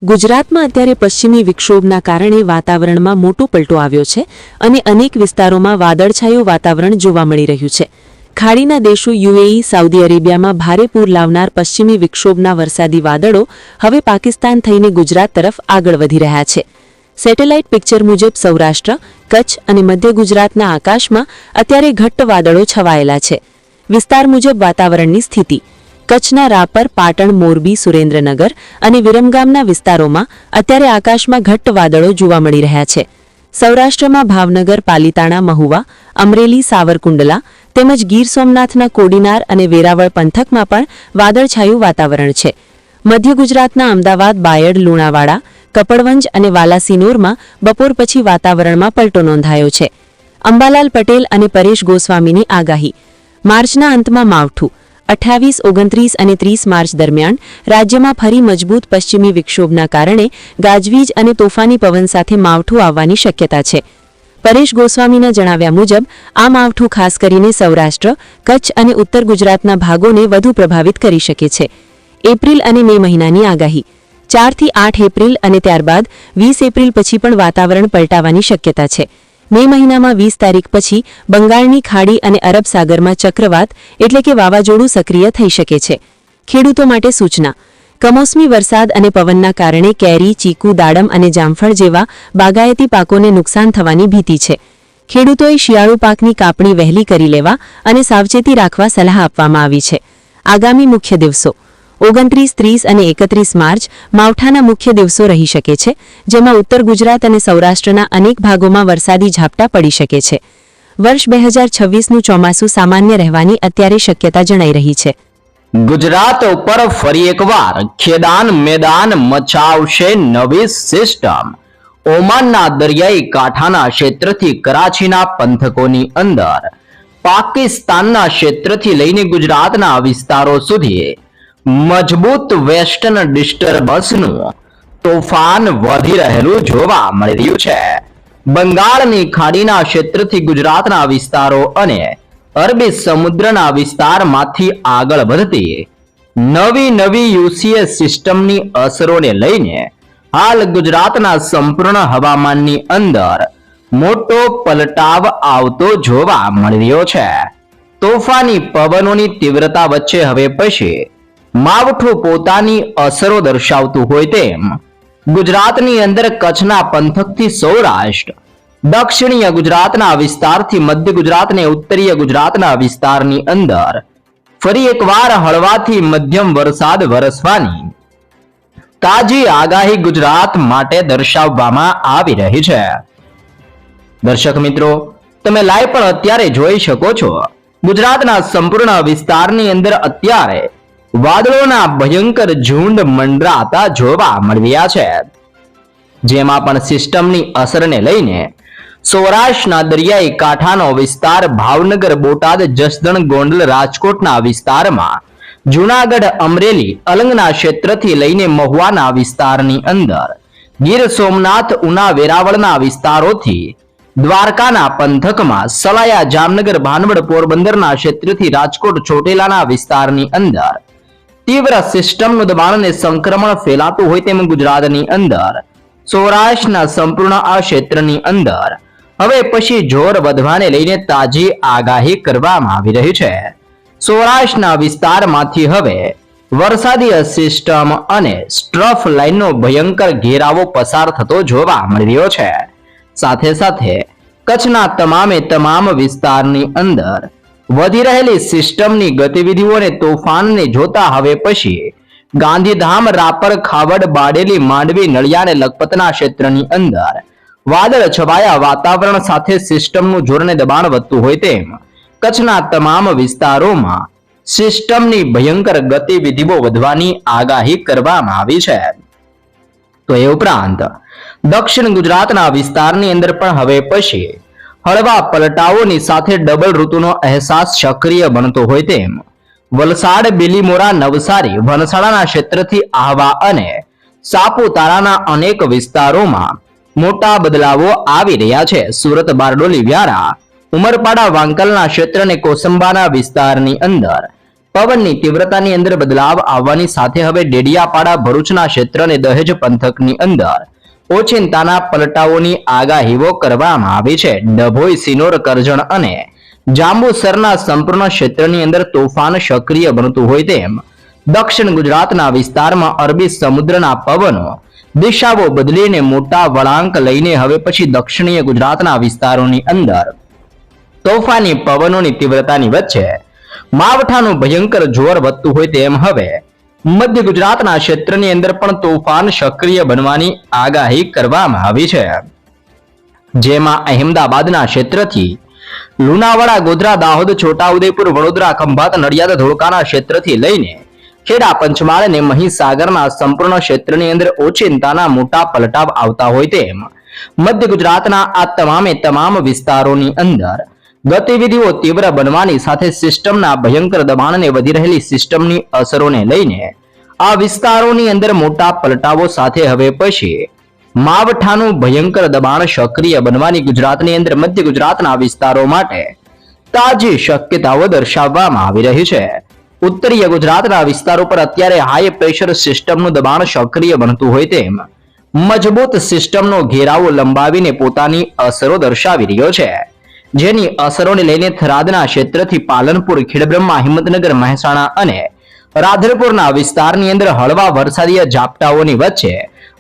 ગુજરાતમાં અત્યારે પશ્ચિમી વિક્ષોભના કારણે વાતાવરણમાં મોટો પલટો આવ્યો છે અને અનેક વિસ્તારોમાં વાદળછાયું વાતાવરણ જોવા મળી રહ્યું છે. ખાડીના દેશો યુએઈ, સાઉદી અરેબિયામાં ભારે પૂર લાવનાર પશ્ચિમી વિક્ષોભના વરસાદી વાદળો હવે પાકિસ્તાન થઈને ગુજરાત તરફ આગળ વધી રહ્યા છે. સેટેલાઇટ પિક્ચર મુજબ સૌરાષ્ટ્ર, કચ્છ અને મધ્ય ગુજરાતના આકાશમાં અત્યારે ઘટ્ટ વાદળો છવાયેલા છે. વિસ્તાર મુજબ વાતાવરણની સ્થિતિ: કચ્છના રાપર, પાટણ, મોરબી, સુરેન્દ્રનગર અને વિરમગામના વિસ્તારોમાં અત્યારે આકાશમાં ઘટ્ટ વાદળો જોવા મળી રહ્યા છે. સૌરાષ્ટ્રમાં ભાવનગર, પાલીતાણા, મહુવા, અમરેલી, સાવરકુંડલા તેમજ ગીર સોમનાથના કોડીનાર અને વેરાવળ પંથકમાં પણ વાદળછાયું વાતાવરણ છે. મધ્ય ગુજરાતના અમદાવાદ, બાયડ, લુણાવાડા, કપડવંજ અને વાલાસિનોરમાં બપોર પછી વાતાવરણમાં પલટો નોંધાયો છે. અંબાલાલ પટેલ અને પરેશ ગોસ્વામીની આગાહી: માર્ચના અંતમાં માવઠું: 28, 29 અને 30 માર્ચ દરમિયાન રાજ્યમાં ફરી મજબૂત પશ્ચિમી વિક્ષોભના કારણે ગાજવીજ અને તોફાની પવન સાથે માવઠું આવવાની શક્યતા છે. પરેશ ગોસ્વામીના જણાવ્યા મુજબ આ માવઠું ખાસ કરીને સૌરાષ્ટ્ર, કચ્છ અને ઉત્તર ગુજરાતના ભાગોને વધુ પ્રભાવિત કરી શકે છે. એપ્રિલ અને મે મહિનાની આગાહી: 4 થી 8 એપ્રિલ અને ત્યારબાદ 20 એપ્રિલ પછી પણ વાતાવરણ પલટાવાની શક્યતા છે. મે મહિનામાં 20 તારીખ પછી બંગાળની ખાડી અને અરબ સાગરમાં ચક્રવાત એટલે કે વાવાઝોડું સક્રિય થઈ શકે છે. ખેડૂતો માટે સૂચના: કમોસમી વરસાદ અને પવનના કારણે કેરી, ચીકુ, દાડમ અને જામફળ જેવા બાગાયતી પાકોને નુકસાન થવાની ભીતિ છે. ખેડૂતોએ શિયાળુ પાકની કાપણી વહેલી કરી લેવા અને સાવચેતી રાખવા સલાહ આપવામાં આવી છે. આગામી મુખ્ય દિવસો: 29, 30 અને 31 માર્ચ માવઠાના મુખ્ય દિવસો રહી શકે છે, જેમાં ઉત્તર ગુજરાત અને સૌરાષ્ટ્રના અનેક ભાગોમાં વરસાદી ઝાપટા પડી શકે છે. વર્ષ 2026નું ચોમાસું સામાન્ય રહેવાની અત્યારે શક્યતા જણાઈ રહી છે. ગુજરાત ઉપર ફરી એકવાર ખેદાન મેદાન મચાવશે નવી સિસ્ટમ. ઓમાનના દરિયાઈ કાંઠાના ક્ષેત્રથી કરાચીના પંથકોની અંદર, પાકિસ્તાનના ક્ષેત્રથી લઈને ગુજરાતના વિસ્તારો સુધી મજબૂત વેસ્ટર્ન ડિસ્ટર્બન્સનું તોફાન વધી રહેલું જોવા મળી રહ્યું છે. બંગાળની ખાડીના ક્ષેત્રથી ગુજરાતના વિસ્તારો અને અરબી સમુદ્રના વિસ્તારમાંથી આગળ વધતી નવી યુસીએસ સિસ્ટમની અસરોને લઈને હાલ ગુજરાતના સંપૂર્ણ હવામાનની અંદર મોટો પલટાવ આવતો જોવા મળી રહ્યો છે. તોફાની પવનોની તીવ્રતા વચ્ચે હવે પછી માવઠું પોતાની અસરો દર્શાવતું હોય તેમ ગુજરાતની અંદર કચ્છના પંથકથી સૌરાષ્ટ્ર, દક્ષિણીય ગુજરાતના વિસ્તારથી મધ્ય ગુજરાત અને ઉત્તરીય ગુજરાતના વિસ્તારની અંદર ફરી એકવાર હળવાથી મધ્યમ વરસાદ વરસવાની તાજી આગાહી ગુજરાત માટે દર્શાવવામાં આવી રહી છે. દર્શક મિત્રો, તમે લાઈવ પણ અત્યારે જોઈ શકો છો. ગુજરાતના સંપૂર્ણ વિસ્તારની અંદર અત્યારે વાદળોના ભયંકર ઝુંડ મંડરાતા જોવા મળી રહ્યા છે. જેમાં પણ સિસ્ટમની અસરને લઈને સૌરાષ્ટ્રના દરિયાઈ કાંઠાનો વિસ્તાર, ભાવનગર, બોટાદ, જસદણ, ગોંડલ, રાજકોટના વિસ્તારમાં, જૂનાગઢ, અમરેલી, અલંગના ક્ષેત્રથી લઈને મહુવાના વિસ્તારની અંદર, ગીર સોમનાથ, ઉના, વેરાવળના વિસ્તારોથી દ્વારકાના પંથકમાં, સલાયા, જામનગર, ભાનવડ, પોરબંદરના ક્ષેત્રથી રાજકોટ, ચોટીલાના વિસ્તારની અંદર તીવ્ર સિસ્ટમનું દબાણ અને સંક્રમણ ફેલાતું હોય તેમ ગુજરાતની અંદર સૌરાષ્ટ્રના સંપૂર્ણ આ ક્ષેત્રની અંદર હવે પછી જોર વધવાને લઈને તાજી આગાહી કરવામાં આવી રહી છે. સૌરાષ્ટ્રના વિસ્તારમાંથી હવે વરસાદી સિસ્ટમ અને સ્ટ્રફ લાઇનનો ભયંકર ઘેરાવો પસાર થતો જોવા મળી રહ્યો છે. સાથે સાથે કચ્છના તમામ વિસ્તારની અંદર વધી રહેલી સિસ્ટમની ગતિવિધિઓ અને તોફાનને જોતા હવે પછી ગાંધીધામ, રાપર, ખાવડ, બારડોલી, માંડવી, નળિયા અને લખપતના ક્ષેત્રની અંદર વાદળ છવાયા વાતાવરણ સાથે સિસ્ટમનું જોર અને દબાણ વધતું હોય તેમ કચ્છના તમામ વિસ્તારોમાં સિસ્ટમની ભયંકર ગતિવિધિઓ વધવાની આગાહી કરવામાં આવી છે. તો એ ઉપરાંત દક્ષિણ ગુજરાતના વિસ્તારની અંદર પણ હવે પછી હળવા પલટાઓની સાથે ડબલ ઋતુનો અહેસાસ સક્રિય બનતો હોય તેમ વલસાડ, બિલીમોરા, નવસારી, વલસાડના ક્ષેત્રથી આહવા અને સાપુતારાના અનેક વિસ્તારોમાં મોટા બદલાવો આવી રહ્યા છે. સુરત, બારડોલી, વ્યારા, ઉમરપાડા, વાંકલના ક્ષેત્ર અને કોસંબાના વિસ્તારની અંદર પવનની તીવ્રતાની અંદર બદલાવ આવવાની સાથે હવે ડેડિયાપાડા ભરૂચના ક્ષેત્ર અને દહેજ પંથકની અંદર ઓચિંતાના પલટાઓની આગાહીઓ કરવામાં આવી છે. ડભોઈ, સિનોર, કરજણ અને જાંબુસરના સંપૂર્ણ ક્ષેત્રની અંદર તોફાન સક્રિય બનતું હોય તેમ દક્ષિણ ગુજરાતના વિસ્તારમાં અરબી સમુદ્રના પવનો દિશાઓ બદલીને મોટા વળાંક લઈને હવે પછી દક્ષિણીય ગુજરાતના વિસ્તારોની અંદર તોફાની પવનોની તીવ્રતાની વચ્ચે માવઠાનું ભયંકર જોર વધતું હોય તેમ હવે મધ્ય ગુજરાતના ક્ષેત્રની અંદર પણ તોફાન સક્રિય બનવાની આગાહી કરવામાં આવી છે. જેમાં અહેમદાબાદના ક્ષેત્રથી લુણાવાડા, ગોધરા, દાહોદ, છોટાઉદેપુર, વડોદરા, ખંભાત, નડિયાદ, ધોળકાના ક્ષેત્રથી લઈને ખેડા, પંચમહાલ અને મહીસાગરના સંપૂર્ણ ક્ષેત્રની અંદર ઓચિંતાના મોટા પલટાવ આવતા હોય તેમ મધ્ય ગુજરાતના આ તમામ વિસ્તારોની અંદર ગતિવિધિઓ તીવ્ર બનવાની સાથે સિસ્ટમના ભયંકર દબાણને વધી રહેલી સિસ્ટમની અસરોને લઈને આ વિસ્તારોની અંદર મોટા પલટાવો સાથે હવે પછી માવઠાનું ભયંકર દબાણ સક્રિય બનવાની ગુજરાતની અંદર મધ્ય ગુજરાતના વિસ્તારો માટે તાજી શક્યતાઓ દર્શાવવામાં આવી રહી છે. ઉત્તરીય ગુજરાતના વિસ્તારો પર અત્યારે હાઈ પ્રેશર સિસ્ટમનું દબાણ સક્રિય બનતું હોય તેમ મજબૂત સિસ્ટમનો ઘેરાવો લંબાવીને પોતાની અસરો દર્શાવી રહ્યો છે. જેની અસરોને લઈને થરાદના ક્ષેત્રથી પાલનપુર, ખેડબ્રહ્મા, હિંમતનગર, મહેસાણા અને રાધનપુરના વિસ્તારની અંદર હળવા વરસાદીય ઝાપટાઓની વચ્ચે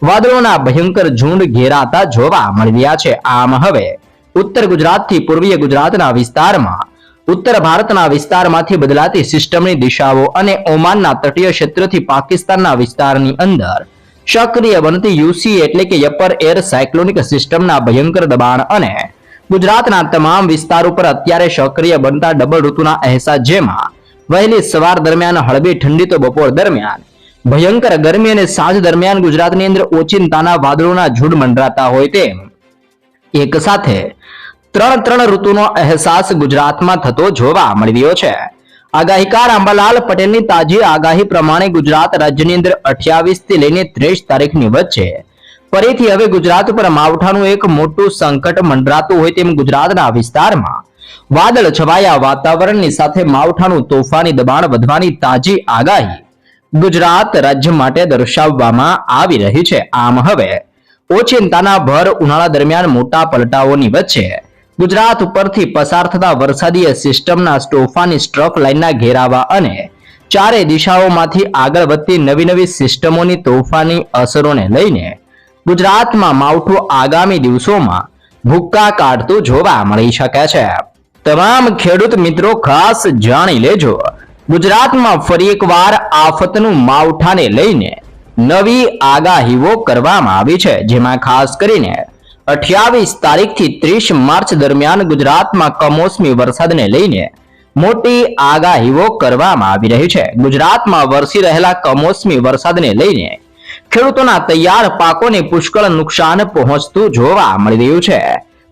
વાદળોના ભયંકર ઝુંડ ઘેરાતા જોવા મળી રહ્યા છે. આમ હવે ઉત્તર ગુજરાતથી પૂર્વીય ગુજરાતના વિસ્તારમાં ઉત્તર ભારતના વિસ્તારમાંથી બદલાતી સિસ્ટમની દિશાઓ અને ઓમાનના તટીય ક્ષેત્રથી પાકિસ્તાનના વિસ્તારની અંદર સક્રિય બનતી યુસી એટલે કે અપર એર સાયક્લોનિક સિસ્ટમના ભયંકર દબાણ અને ગુજરાતના તમામ વિસ્તારો પર અત્યારે સક્રિય બનતા ડબલ ઋતુના અહેસાસ, જેમાં વહેલી સવાર દરમિયાન હળવી ઠંડી તો બપોર દરમિયાન ભયંકર ગરમી અને સાંજ દરમિયાન ગુજરાતની અંદર ઓચિંતાના વાદળોના ઝુંડ મંડરાતા હોય તેમ એક સાથે ત્રણ ઋતુનો અહેસાસ ગુજરાતમાં થતો જોવા મળી રહ્યો છે. આગાહીકાર અંબાલાલ પટેલની તાજી આગાહી પ્રમાણે ગુજરાત રાજ્યની અંદર 28 થી લઈને 30 તારીખની વચ્ચે ફરીથી હવે ગુજરાત પર માવઠાનું એક મોટું સંકટ મંડરાતું હોય તેમ ગુજરાતના વિસ્તારમાં વાદળ છવાયા વાતાવરણની સાથે માવઠાનું તોફાની દબાણ વધવાની તાજી આગાહી ગુજરાત રાજ્ય માટે દર્શાવવામાં આવી રહી છે. આમ હવે ઓચિંતાના ભર ઉનાળા દરમિયાન મોટા પલટાઓની વચ્ચે ગુજરાત ઉપરથી પસાર થતા વરસાદીય સિસ્ટમના તોફાની સ્ટ્રફ લાઇનના ઘેરાવા અને ચારે દિશાઓમાંથી આગળ વધતી નવી સિસ્ટમોની તોફાની અસરોને લઈને ગુજરાતમાં માવઠું આગામી દિવસોમાં ભૂક્કા કાઢતું જોવા મળી શકે છે. તમામ ખેડૂત મિત્રો ખાસ જાણી લેજો, ગુજરાતમાં ફરી એકવાર આફતનું માવઠાને લઈને નવી આગાહીઓ કરવામાં આવી છે. જેમાં ખાસ કરીને 28 તારીખથી 30 માર્ચ દરમિયાન ગુજરાતમાં કમોસમી વરસાદને લઈને મોટી આગાહીઓ કરવામાં આવી રહી છે. ગુજરાતમાં વરસી રહેલા કમોસમી વરસાદને લઈને ખેડૂતોના તૈયાર પાકોને પુષ્કળ નુકસાન પહોંચતું જોવા મળી રહ્યું છે.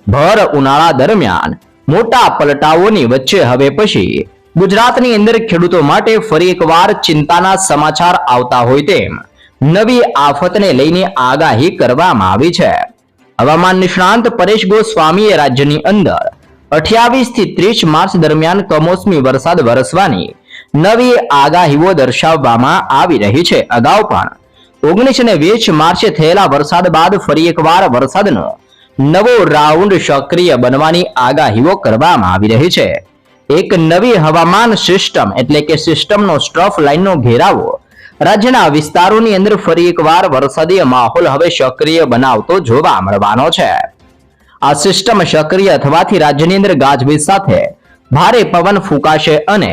ભર ઉનાળા દરમિયાન મોટા પલટાઓની વચ્ચે હવે પછી ગુજરાતની અંદર ખેડૂતો માટે ફરી એકવાર ચિંતાના સમાચાર આવતા હોય તેમ નવી આફતને લઈને આગાહી કરવામાં આવી છે. હવામાન નિષ્ણાંત પરેશ ગોસ્વામીએ રાજ્યની અંદર 28 થી 30 માર્ચ દરમિયાન કમોસમી વરસાદ વરસવાની નવી આગાહીઓ દર્શાવવામાં આવી રહી છે. અગાઉ પણ 19 અને 20 માર્ચે થયેલા વરસાદ બાદ ફરી એકવાર વરસાદનો નવો રાઉન્ડ સક્રિય બનવાની આગાહીઓ કરવામાં આવી રહી છે. એક નવી હવામાન સિસ્ટમ એટલે કે સિસ્ટમનો સ્ટ્રફ લાઇનનો ઘેરાવો રાજ્યના વિસ્તારોની અંદર ફરી એકવાર વરસાદી માહોલ હવે સક્રિય બનાવતો જોવા મળવાનો છે. આ સિસ્ટમ સક્રિય થવાથી રાજ્યની અંદર ગાજવીજ સાથે ભારે પવન ફૂંકાશે અને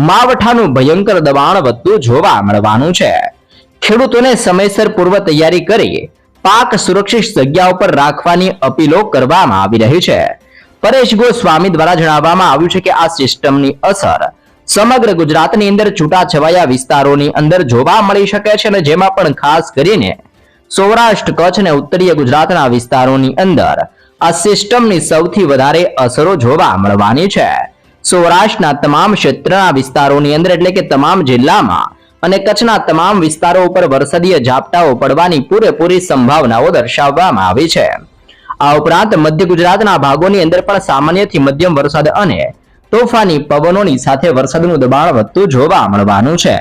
માવઠાનું ભયંકર દબાણ વધતું જોવા મળવાનું છે. ખેડૂતોને સમયસર પૂર્વ તૈયારી કરી પાક સુરક્ષિત જગ્યાઓ પર રાખવાની અપીલો કરવામાં આવી રહી છે. પરેશ ગોસ્વામી દ્વારા જણાવવામાં આવ્યું છે કે આ સિસ્ટમની અસર સમગ્ર ગુજરાતની અંદર છૂટાછવાયા વિસ્તારોની અંદર જોવા મળી શકે છે અને જેમાં પણ ખાસ કરીને સૌરાષ્ટ્ર, કચ્છ અને ઉત્તરીય ગુજરાતના વિસ્તારોની અંદર આ સિસ્ટમની સૌથી વધારે અસરો જોવા મળવાની છે. સૌરાષ્ટ્રના તમામ ક્ષેત્રના વિસ્તારોની અંદર એટલે કે તમામ જિલ્લામાં અને કચ્છના તમામ વિસ્તારો ઉપર વરસાદીય ઝાપટાઓ પડવાની પૂરેપૂરી સંભાવનાઓ દર્શાવવામાં આવી છે. આ ઉપરાંત મધ્ય ગુજરાતના ભાગોની અંદર પણ સામાન્યથી મધ્યમ વરસાદ અને તોફાની પવનોની સાથે વરસાદનું દબાણ વધતું જોવા મળવાનું છે.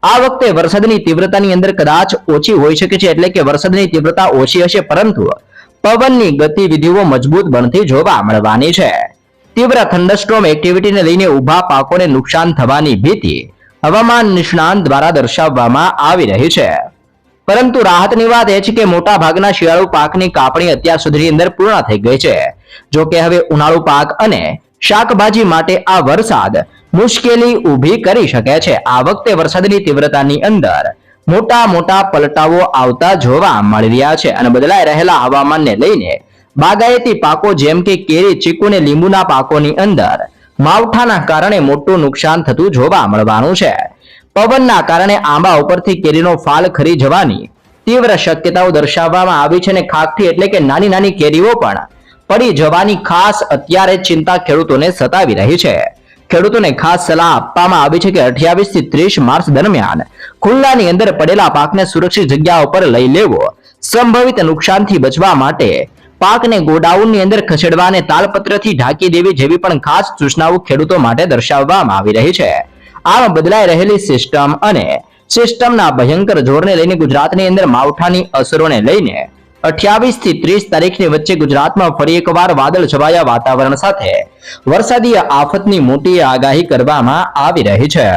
આ વખતે વરસાદની તીવ્રતાની અંદર કદાચ ઓછી હોઈ શકે છે, એટલે કે વરસાદની તીવ્રતા ઓછી હશે, પરંતુ પવનની ગતિવિધિઓ મજબૂત બનતી જોવા મળવાની છે. તીવ્ર થંડરસ્ટોર્મ એક્ટિવિટીને લઈને ઊભા પાકોને નુકસાન થવાની ભીતિ હવામાન નિષ્ણાંત દ્વારા દર્શાવવામાં આવી રહી છે. પરંતુ રાહતની વાત એ છે કે મોટા ભાગના શિયાળુ પાકની કાપણી અત્યાર સુધીની અંદર પૂર્ણ થઈ ગઈ છે. જો કે હવે ઉનાળુ પાક અને શાકભાજી માટે આ વરસાદ મુશ્કેલી ઊભી કરી શકે છે. આ વખતે વરસાદની તીવ્રતાની અંદર મોટા પલટાઓ આવતા જોવા મળી રહ્યા છે અને બદલાઈ રહેલા હવામાનને લઈને બાગાયતી પાકો જેમ કે કેરી, ચીકુ અને લીંબુના પાકોની અંદર માવઠાના કારણે મોટું નુકસાન થતું જોવા મળવાનું છે. પવનના કારણે આંબા ઉપરથી કેરીનો ફાલ ખરી જવાની તીવ્ર શક્યતાઓ દર્શાવવામાં આવી છે અને ખાખથી એટલે કે નાની કેરીઓ પણ પડી જવાની ખાસ અત્યારે ચિંતા ખેડૂતોને સતાવી રહી છે. ખેડૂતોને ખાસ સલાહ આપવામાં આવી છે કે 28 થી 30 માર્ચ દરમિયાન ખુલ્લાની અંદર પડેલા પાકને સુરક્ષિત જગ્યાઓ પર લઈ લેવો, સંભવિત નુકસાનથી બચવા માટે પાકને ગોડાઉનની અંદર ખસેડવા અને તાલપત્રથી ઢાંકી દેવી જેવી પણ ખાસ સૂચનાઓ ખેડૂતો માટે દર્શાવવામાં આવી રહી છે. આમ બદલાઈ રહેલી સિસ્ટમ અને સિસ્ટમના ભયંકર જોરને લઈને ગુજરાતની અંદર માવઠાની અસરોને લઈને 28 થી 30 તારીખની વચ્ચે ગુજરાતમાં ફરી એકવાર વાદળ છવાયા વાતાવરણ સાથે વરસાદી આફતની મોટી આગાહી કરવામાં આવી રહી છે.